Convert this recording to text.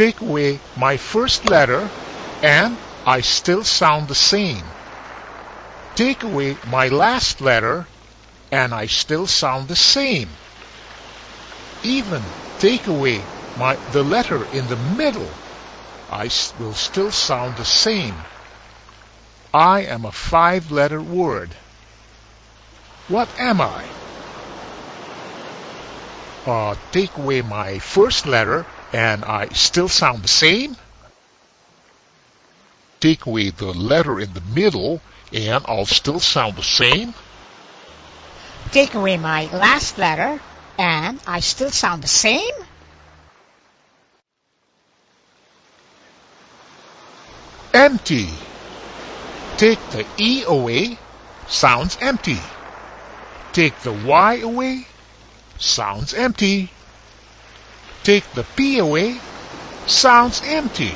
Take away my first letter, and I still sound the same. Take away my last letter, and I still sound the same. Even take away the letter in the middle, I will still sound the same. I am a 5-letter word. What am I? Take away my first letter and I still sound the same. Take away the letter in the middle and I'll still sound the same. Take away my last letter and I still sound the same. Empty. Take the E away, sounds empty. Take the Y away, sounds empty. Take the P away, sounds empty.